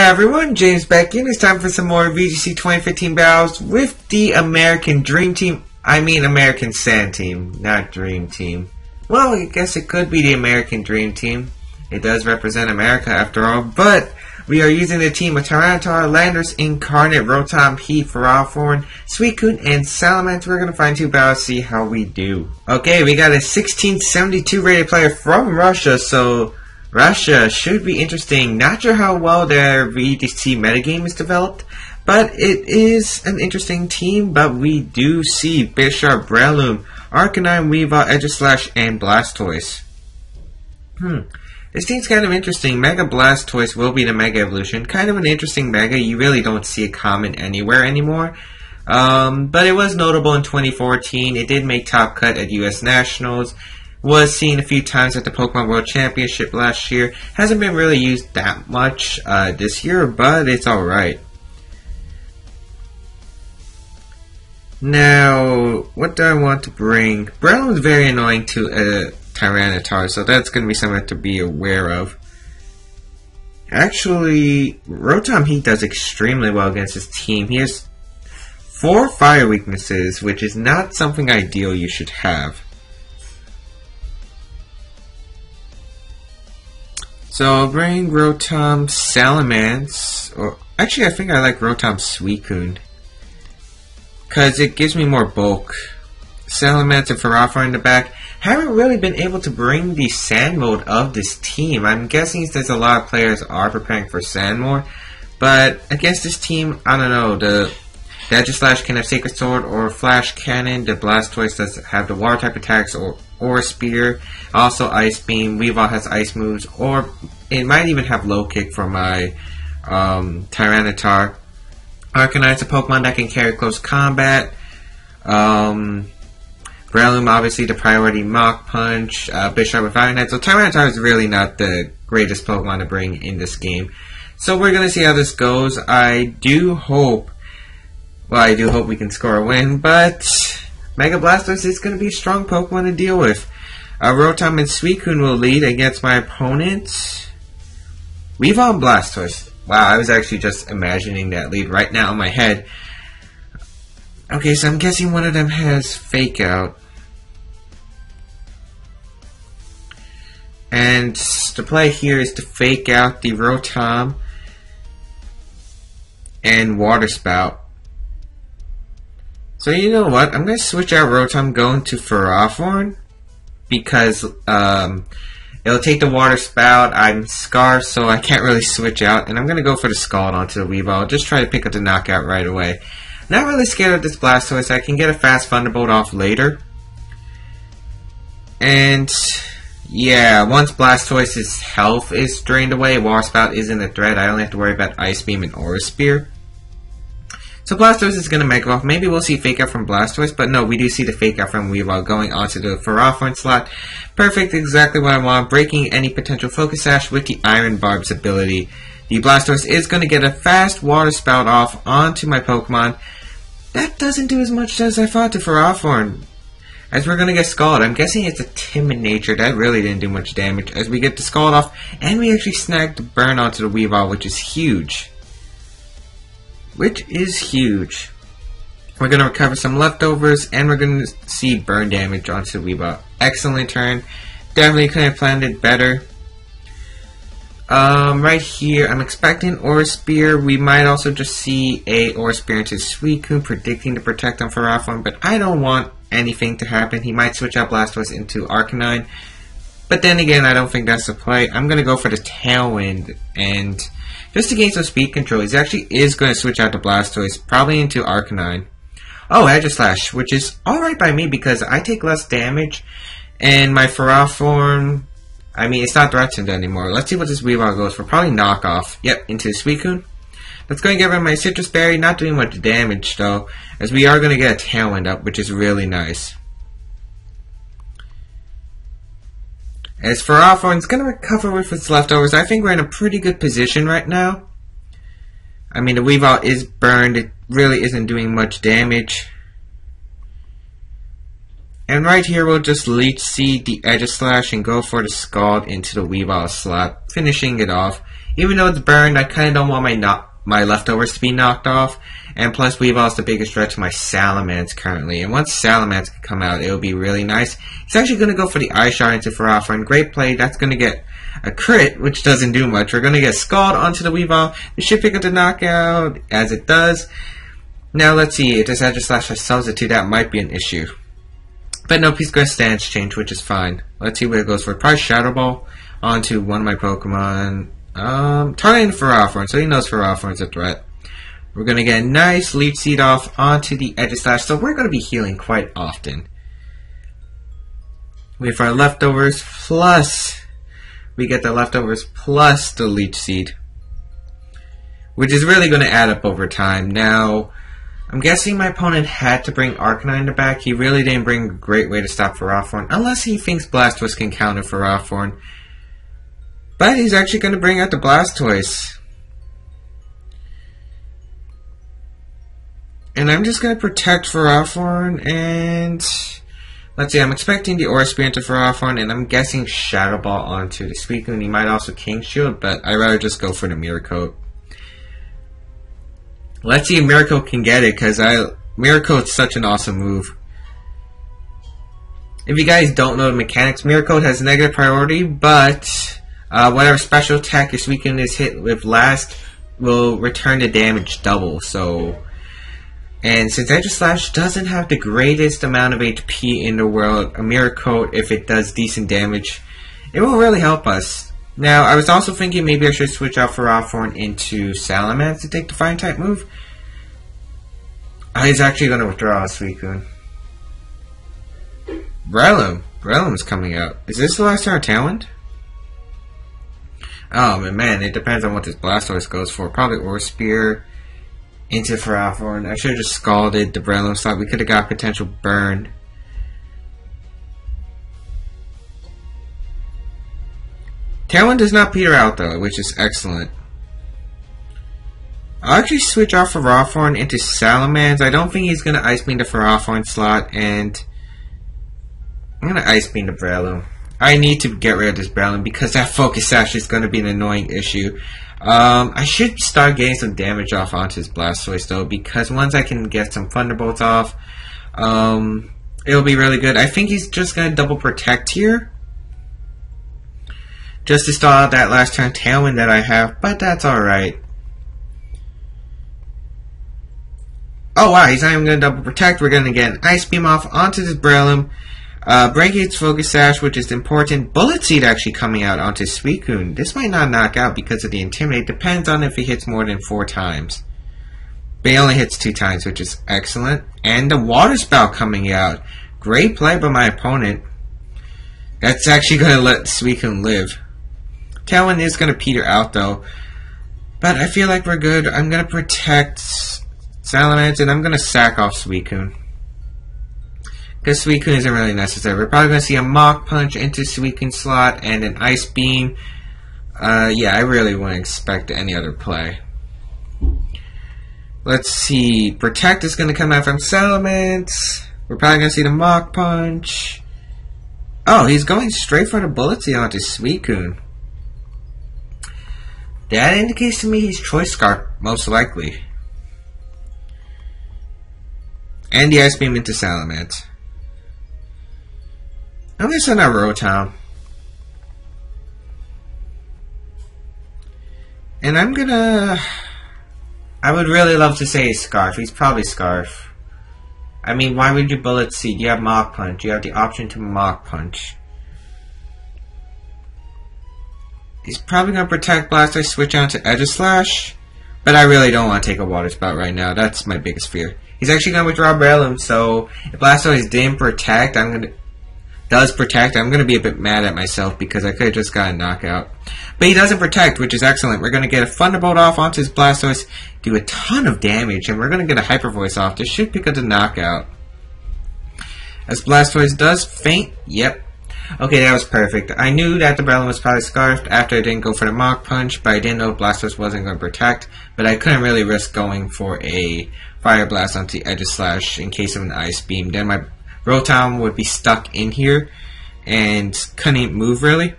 Hi everyone, James Baek, and it's time for some more VGC 2015 battles with the American Dream Team. I mean American Sand Team, not Dream Team. Well, I guess it could be the American Dream Team. It does represent America after all, but we are using the team of Tyranitar, Landers, Incarnate, Rotom, Heat, Ferrothorn, Suicune, and Salamence. We're going to find two battles, see how we do. Okay, we got a 1672 rated player from Russia, so Russia should be interesting. Not sure how well their VGC metagame is developed, but it is an interesting team. But we do see Bisharp, Breloom, Arcanine, Weavile, Aegislash, and Blastoise. This team's kind of interesting. Mega Blastoise will be the Mega Evolution. Kind of an interesting Mega. You really don't see it common anywhere anymore. But it was notable in 2014. It did make top cut at US Nationals. Was seen a few times at the Pokemon World Championship last year. Hasn't been really used that much this year, but it's alright. Now, what do I want to bring? Breloom is very annoying to a Tyranitar, so that's going to be something to be aware of. Actually, Rotom Heat does extremely well against his team. He has 4 fire weaknesses, which is not something ideal you should have. So I'll bring Rotom Salamence, or actually I think I like Rotom Suicune, because it gives me more bulk. Salamence and Ferrothorn in the back. Haven't really been able to bring the Sand mode of this team. I'm guessing since a lot of players are preparing for Sand more, but against this team, I don't know, the Aegislash can have Sacred Sword or Flash Cannon. The Blastoise does have the Water type attacks or Spear. Also Ice Beam. Weavile has Ice moves, or it might even have Low Kick for my Tyranitar. Arcanine's a Pokemon that can carry close combat. Breloom, obviously the priority Mach Punch. Bisharp with Iron Head. So Tyranitar is really not the greatest Pokemon to bring in this game. So we're going to see how this goes. I do hope we can score a win, but Mega Blastoise is going to be a strong Pokemon to deal with. Rotom and Suicune will lead against my opponent. Weavile and Blastoise. Wow, I was actually just imagining that lead right now in my head. Okay, so I'm guessing one of them has Fake Out. And the play here is to Fake Out the Rotom and Water Spout. So you know what? I'm going to switch out Rotom, going to Ferrothorn, because it'll take the Water Spout. I'm Scarf, so I can't really switch out. And I'm going to go for the Scald onto the Weavile. Just try to pick up the knockout right away. Not really scared of this Blastoise. I can get a fast Thunderbolt off later. And yeah, once Blastoise's health is drained away, Water Spout isn't a threat. I only have to worry about Ice Beam and Aura Spear. So Blastoise is going to Mega Evolve. Maybe we'll see Fake Out from Blastoise, but no, we do see the Fake Out from Weavile going onto the Ferrothorn slot. Perfect, exactly what I want. Breaking any potential Focus Sash with the Iron Barb's ability. The Blastoise is going to get a fast Water Spout off onto my Pokemon. That doesn't do as much as I thought to Ferrothorn, as we're going to get Scald. I'm guessing it's a timid nature. That really didn't do much damage, as we get the Scald off, and we actually snagged the burn onto the Weavile, which is huge. We're going to recover some leftovers, and we're going to see burn damage onto the Weavile. Excellent turn. Definitely could have planned it better. Right here, I'm expecting Aura Spear. We might also just see a Aura Spear into Suicune, predicting to protect on Ferrothorn, but I don't want anything to happen. He might switch out Blastoise into Arcanine, but then again, I don't think that's the play. I'm going to go for the Tailwind, and just to gain some speed control, he actually is going to switch out the Blastoise, probably into Arcanine. Oh, Aegislash, which is alright by me because I take less damage, and my Ferrothorn, I mean, it's not threatened anymore. Let's see what this Weavile goes for. Probably Knockoff. Yep, into Suicune. That's going to get rid of my Citrus Berry, not doing much damage though, as we are going to get a Tailwind up, which is really nice. As Ferrothorn's going to recover with its leftovers, I think we're in a pretty good position right now. I mean, the Weavile is burned. It really isn't doing much damage. And right here, we'll just Leech Seed the Aegislash and go for the Scald into the Weavile slot, finishing it off. Even though it's burned, I kind of don't want my leftovers to be knocked off. And plus, Weevil's the biggest threat to my Salamence currently. And once Salamence can come out, it'll be really nice. He's actually going to go for the Ice Shard into Ferrothorn. Great play. That's going to get a crit, which doesn't do much. We're going to get Scald onto the Weavile. It should pick up the knockout, as it does. Now, let's see. If this Aegislash sells it to, that might be an issue. But nope, he's going to stance change, which is fine. Let's see what it goes for. Probably Shadow Ball onto one of my Pokemon. Targeting Ferrothorn, so he knows Ferrothorn's a threat. We're going to get a nice Leech Seed off onto the Aegislash, so we're going to be healing quite often. We have our leftovers, plus we get the leftovers plus the Leech Seed, which is really going to add up over time. Now, I'm guessing my opponent had to bring Arcanine to back. He really didn't bring a great way to stop Ferrothorn, unless he thinks Blastoise can counter Ferrothorn. But he's actually going to bring out the Blastoise. And I'm just going to protect Ferrothorn, and let's see, I'm expecting the Aura Spear into Ferrothorn, and I'm guessing Shadow Ball onto the Suicune. He might also King Shield, but I'd rather just go for the Mirror Coat. Let's see if Mirror Coat can get it, because Mirror Coat's such an awesome move. If you guys don't know the mechanics, Mirror Coat has negative priority, but whatever special attack your Suicune is hit with last will return the damage double, so... And since Aegislash doesn't have the greatest amount of HP in the world, a Mirror Coat, if it does decent damage, it will really help us. Now, I was also thinking maybe I should switch out Ferrothorn into Salamence to take the Fire type move. He's actually going to withdraw a Suicune. Breloom's coming out. Is this the last turn of Tailwind? Oh, man, it depends on what this Blastoise goes for. Probably Aura Spear into Ferrothorn. I should have just scalded the Breloom slot. We could have got potential burn. Tailwind does not peter out though, which is excellent. I'll actually switch off Ferrothorn into Salamence. I don't think he's going to Ice Beam the Ferrothorn slot, and I'm going to Ice Beam the Breloom. I need to get rid of this Breloom because that Focus Sash is going to be an annoying issue. I should start getting some damage off onto his Blastoise though, because once I can get some Thunderbolts off, it'll be really good. I think he's just going to double protect here, just to stall out that last turn Tailwind that I have, but that's alright. Oh wow, he's not even going to double protect. We're going to get an Ice Beam off onto this Breloom. Breakate's Focus Sash, which is important. Bullet Seed actually coming out onto Suicune. This might not knock out because of the Intimidate. Depends on if he hits more than 4 times. But he only hits 2 times, which is excellent. And the Water Spout coming out. Great play by my opponent. That's actually going to let Suicune live. Tailwind is going to peter out though. But I feel like we're good. I'm going to protect Salamence, and I'm going to sack off Suicune. Because Suicune isn't really necessary. We're probably going to see a Mach Punch into Suicune slot and an Ice Beam. Yeah, I really wouldn't expect any other play. Let's see. Protect is going to come out from Salamence. We're probably going to see the Mach Punch. Oh, he's going straight for the Bullet Seed onto Suicune. That indicates to me he's Choice Scarf, most likely. And the Ice Beam into Salamence. I'm going to send out Rotom. And I'm going to... I would really love to say Scarf. He's probably Scarf. I mean, why would you Bullet Seed? You have Mach Punch. You have the option to Mach Punch. He's probably going to protect Blastoise, switch out to Aegislash. But I really don't want to take a Water Spout right now. That's my biggest fear. He's actually going to withdraw Breloom, so if Blastoise didn't protect, I'm going to be a bit mad at myself because I could have just got a knockout. But he doesn't protect, which is excellent. We're going to get a Thunderbolt off onto his Blastoise, do a ton of damage, and we're going to get a Hyper Voice off. This should pick up the knockout. As Blastoise does faint. Yep. Okay, that was perfect. I knew that the Breloom was probably Scarfed after I didn't go for the Mach Punch, but I didn't know Blastoise wasn't going to protect. But I couldn't really risk going for a Fire Blast onto the Aegislash in case of an Ice Beam. Then my Rotom would be stuck in here and couldn't move really.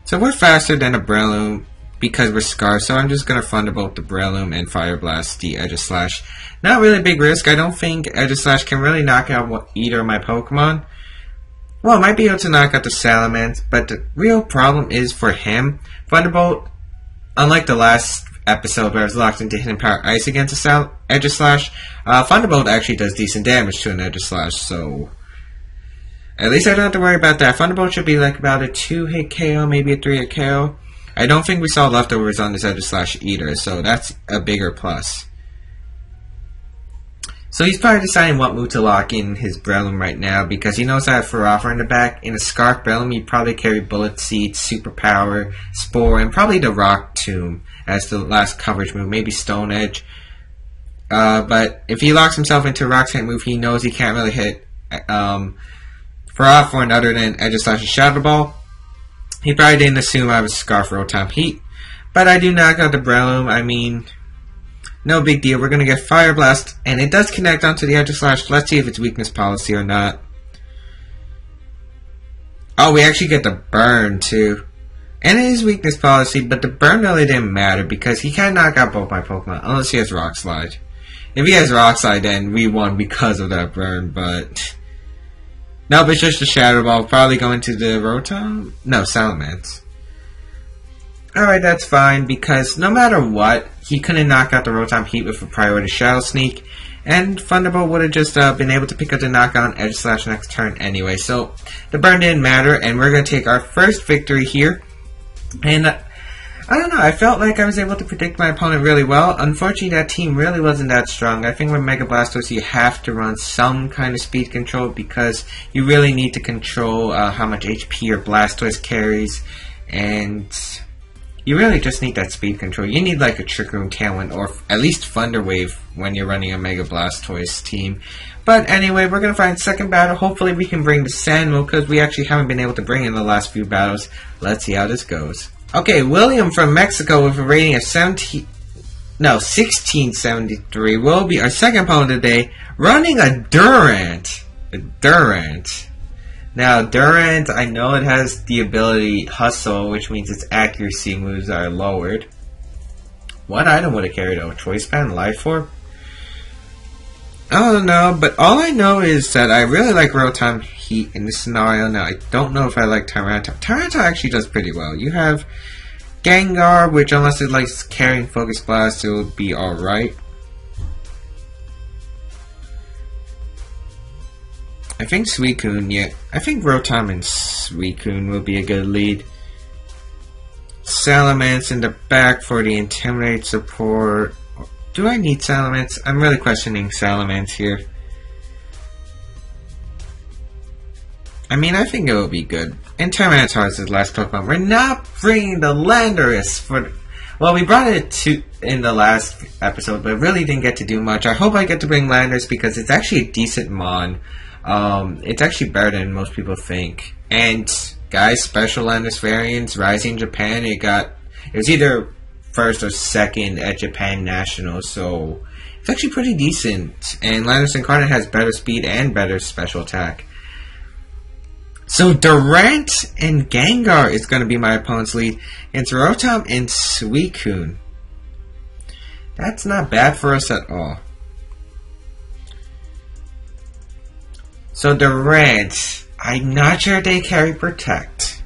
So we're faster than a Breloom, because we're Scarf, so I'm just going to Thunderbolt the Breloom and Fire Blast the Aegislash. Not really a big risk. I don't think Aegislash can really knock out either of my Pokemon. Well, it might be able to knock out the Salamence, but the real problem is for him. Thunderbolt, unlike the last episode where I was locked into Hidden Power Ice against a Aegislash, Thunderbolt actually does decent damage to an Aegislash, so at least I don't have to worry about that. Thunderbolt should be like about a 2-hit KO, maybe a 3-hit KO. I don't think we saw leftovers on this Aegislash either, so that's a bigger plus. So he's probably deciding what move to lock in his Breloom right now, because he knows I have Ferrothor in the back. In a Scarf Breloom, he'd probably carry Bullet Seed, Superpower, Spore, and probably the Rock Tomb as the last coverage move, maybe Stone Edge. But if he locks himself into a Rock type move, he knows he can't really hit Ferrothor other than Aegislash's Shadow Ball. He probably didn't assume I was Scarf Rotom Heat. But I do knock out the Breloom. I mean, no big deal. We're going to get Fire Blast, and it does connect onto the Aegislash. Let's see if it's weakness policy or not. Oh, we actually get the Burn, too. And it is weakness policy, but the Burn really didn't matter, because he can't knock out both my Pokemon, unless he has Rock Slide. If he has Rock Slide, then we won because of that Burn, but nope, it's just a Shadow Ball. Probably going to the Rotom? No, Salamence. Alright, that's fine, because no matter what, he couldn't knock out the Rotom Heat with a priority Shadow Sneak, and Thunderbolt would have just been able to pick up the knockout on Aegislash next turn anyway. So the burn didn't matter, and we're going to take our first victory here. And I don't know, I felt like I was able to predict my opponent really well. Unfortunately, that team really wasn't that strong. I think with Mega Blastoise, you have to run some kind of speed control, because you really need to control how much HP your Blastoise carries, and you really just need that speed control. You need like a Trick Room, Tailwind, or at least Thunder Wave when you're running a Mega Blastoise team. But anyway, we're going to find second battle. Hopefully we can bring the Sand move, because we actually haven't been able to bring in the last few battles. Let's see how this goes. Okay, William from Mexico with a rating of 1673 will be our second opponent today, running a Durant. Now, Durant, I know it has the ability Hustle, which means its accuracy moves are lowered. What item would it carry though? Choice Band? Life Orb? I don't know, but all I know is that I really like Rotom Heat in this scenario. Now, I don't know if I like Tyranitar. Tyranitar actually does pretty well. You have Gengar, which unless it likes carrying Focus Blast, it will be alright. I think Suicune, yeah. I think Rotom and Suicune will be a good lead. Salamence in the back for the Intimidate support. Do I need Salamence? I'm really questioning Salamence here. I mean, I think it will be good. And Tyranitar is his last Pokemon. We're not bringing the Landorus for... Well, we brought it in the last episode, but really didn't get to do much. I hope I get to bring Landorus, because it's actually a decent Mon. It's actually better than most people think. And guys, special Landorus variants, Rising Japan, it was either first or second at Japan Nationals, so it's actually pretty decent. And Landorus Incarnate has better speed and better special attack. So Durant and Gengar is going to be my opponent's lead. It's Rotom and Suicune. That's not bad for us at all. So Durant, I'm not sure they carry Protect,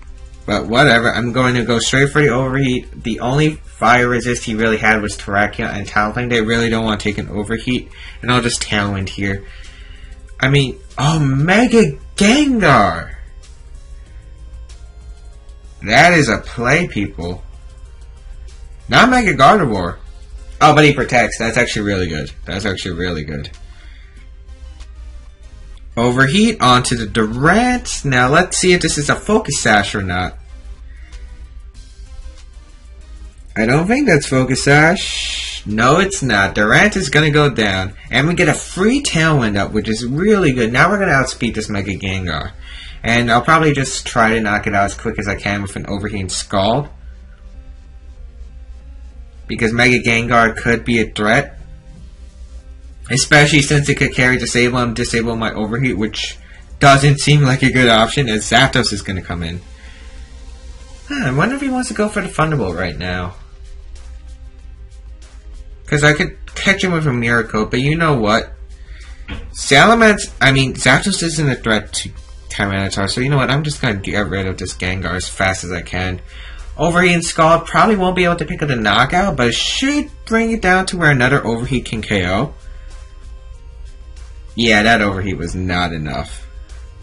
but whatever. I'm going to go straight for the Overheat. The only fire resist he really had was Terrakia and Talonflame. They really don't want to take an Overheat, and I'll just Tailwind here. I mean, oh, Mega Gengar! That is a play, people. Not Mega Gardevoir. Oh, but he protects. That's actually really good. That's actually really good. Overheat onto the Durant. Now let's see if this is a Focus Sash or not. I don't think that's Focus Sash. No, it's not. Durant is going to go down. And we get a free Tailwind up, which is really good. Now we're going to outspeed this Mega Gengar. And I'll probably just try to knock it out as quick as I can with an Overheat Scald. Because Mega Gengar could be a threat. Especially since it could carry Disable and disable my Overheat, which doesn't seem like a good option, as Zapdos is going to come in. I wonder if he wants to go for the Thunderbolt right now. Because I could catch him with a Mirror Coat, but you know what? Zapdos isn't a threat to Tyranitar, so you know what? I'm just going to get rid of this Gengar as fast as I can. Overheat and Scald probably won't be able to pick up the knockout, but it should bring it down to where another Overheat can KO. Yeah, that Overheat was not enough.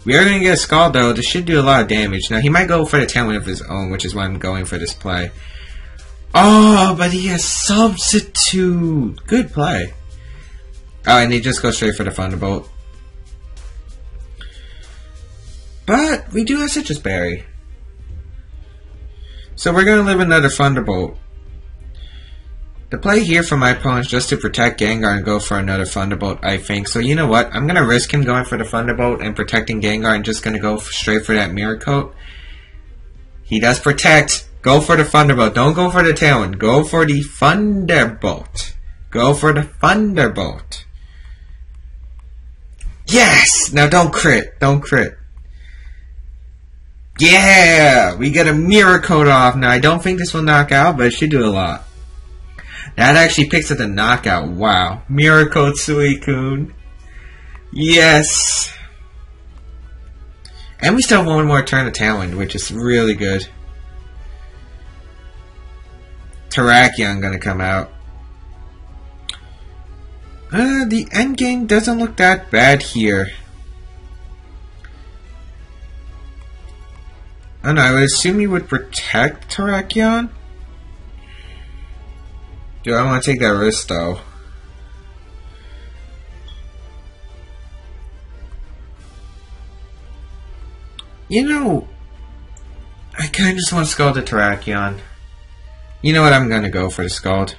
We are going to get a Scald though. This should do a lot of damage. Now he might go for the Tailwind of his own, which is why I'm going for this play. Oh, but he has Substitute. Good play. Oh, and he just goes straight for the Thunderbolt. But we do have Citrus Berry. So we're going to live another Thunderbolt. The play here for my opponent is just to protect Gengar and go for another Thunderbolt, I think. So you know what? I'm going to risk him going for the Thunderbolt and protecting Gengar and just going to go straight for that Mirror Coat. He does protect. Go for the Thunderbolt. Don't go for the Tailwind. Go for the Thunderbolt. Go for the Thunderbolt. Yes! Now don't crit. Don't crit. Yeah! We get a Mirror Coat off. Now I don't think this will knock out, but it should do a lot. That actually picks up the knockout. Wow. Mirror Coat Suicune. Yes! And we still have one more turn of Tailwind, which is really good. Terrakion gonna come out. The endgame doesn't look that bad here. I don't know, I would assume you would protect Terrakion. Do I want to take that risk though? You know, I kinda just want to Scald the Terrakion. You know what, I'm gonna go for the Scald.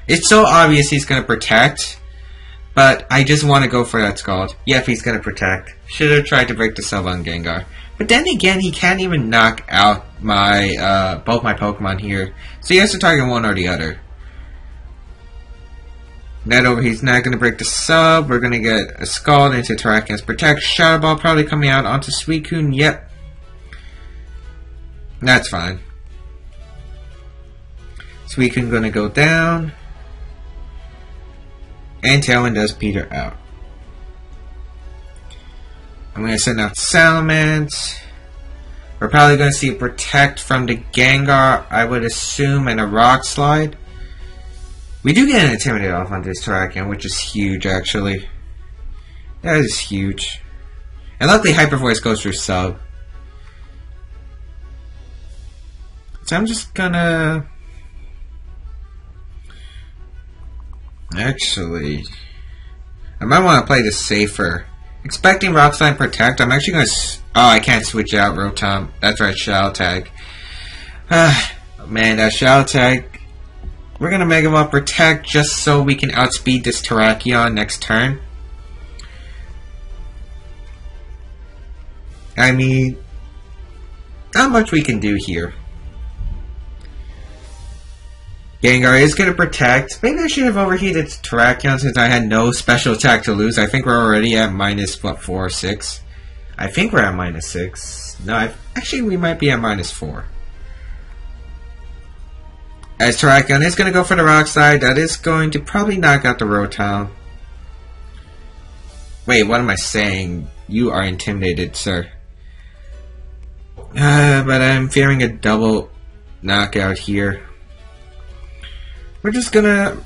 It's so obvious he's gonna protect, but I just want to go for that Scald. Yep, he's gonna protect. Should have tried to break the Cell on Gengar. But then again, he can't even knock out my both my Pokemon here. So he has to target one or the other. That Overheat's not gonna break the sub. We're gonna get a Scald into Terrakion's Protect. Shadow Ball probably coming out onto Suicune. Yep. That's fine. Suicune gonna go down. And Tailwind does peter out. I'm going to send out Salamence. We're probably going to see a Protect from the Gengar, I would assume, and a Rock Slide. We do get an Intimidate off on this Terrakion, which is huge, actually. That is huge. And luckily, Hyper Voice goes through Sub. So I'm just gonna... Actually... I might want to play this safer. Expecting Rock Slide and Protect, I'm actually going to... Oh, I can't switch out Rotom. That's right, Shadow Tag. Man, that Shadow Tag... We're going to Mega Ball Protect just so we can outspeed this Terrakion next turn. I mean... Not much we can do here. Gengar is going to Protect. Maybe I should have overheated Terrakion since I had no special attack to lose. I think we're already at minus, what, 4 or 6? I think we're at minus 6. No, actually we might be at minus 4. As Terrakion is going to go for the Rock Slide, that is going to probably knock out the Rotom. Wait, what am I saying? You are intimidated, sir. But I'm fearing a double knockout here. We're just gonna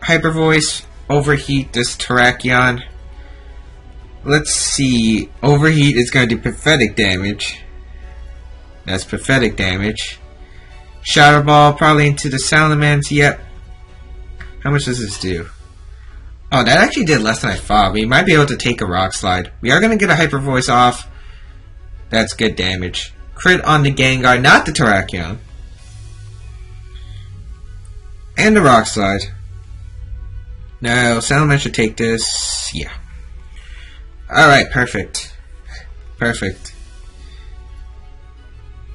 Hyper Voice, overheat this Terrakion. Let's see. Overheat is gonna do pathetic damage. That's pathetic damage. Shadow Ball probably into the Salamence. Yep. How much does this do? Oh, that actually did less than I thought. We might be able to take a Rock Slide. We are gonna get a Hyper Voice off. That's good damage. Crit on the Gengar, not the Terrakion. And the Rock Slide. No, Salamence should take this. Yeah. Alright, perfect. Perfect.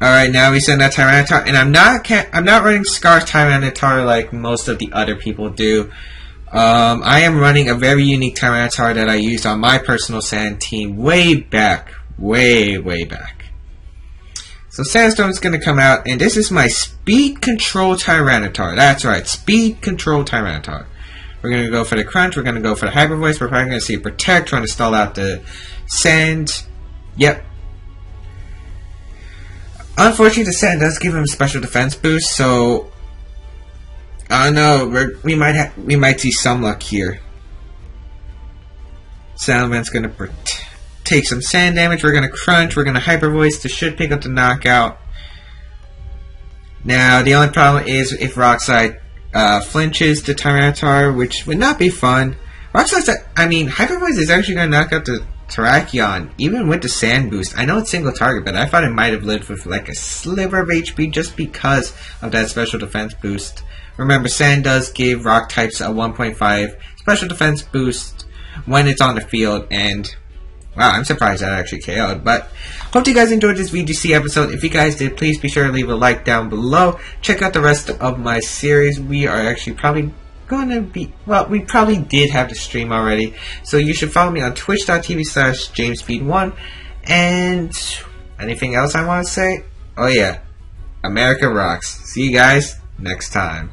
Alright, now we send that Tyranitar. And I'm not running Scarf Tyranitar like most of the other people do. I am running a very unique Tyranitar that I used on my personal Sand team way back. Way back. So Sandstorm's going to come out, and this is my Speed Control Tyranitar. That's right, Speed Control Tyranitar. We're going to go for the Crunch. We're going to go for the Hyper Voice. We're probably going to see Protect, trying to stall out the Sand. Yep. Unfortunately, the Sand does give him a special defense boost, so I don't know. We might see some luck here. Salaman's going to take some Sand damage. We're going to Crunch. We're going to Hyper Voice. This should pick up the knockout. Now, the only problem is if Rock Slide flinches the Tyranitar, which would not be fun. Rock Slide, Hyper Voice is actually going to knock out the Terrakion, even with the Sand boost. I know it's single target, but I thought it might have lived with like a sliver of HP just because of that special defense boost. Remember, Sand does give Rock types a 1.5 special defense boost when it's on the field, and wow, I'm surprised that actually KO'd. But hope you guys enjoyed this VGC episode. If you guys did, please be sure to leave a like down below. Check out the rest of my series. We are actually probably going to be, well, we probably did have the stream already, so you should follow me on twitch.tv/JamesBeat1. And anything else I want to say? Oh yeah, America rocks. See you guys next time.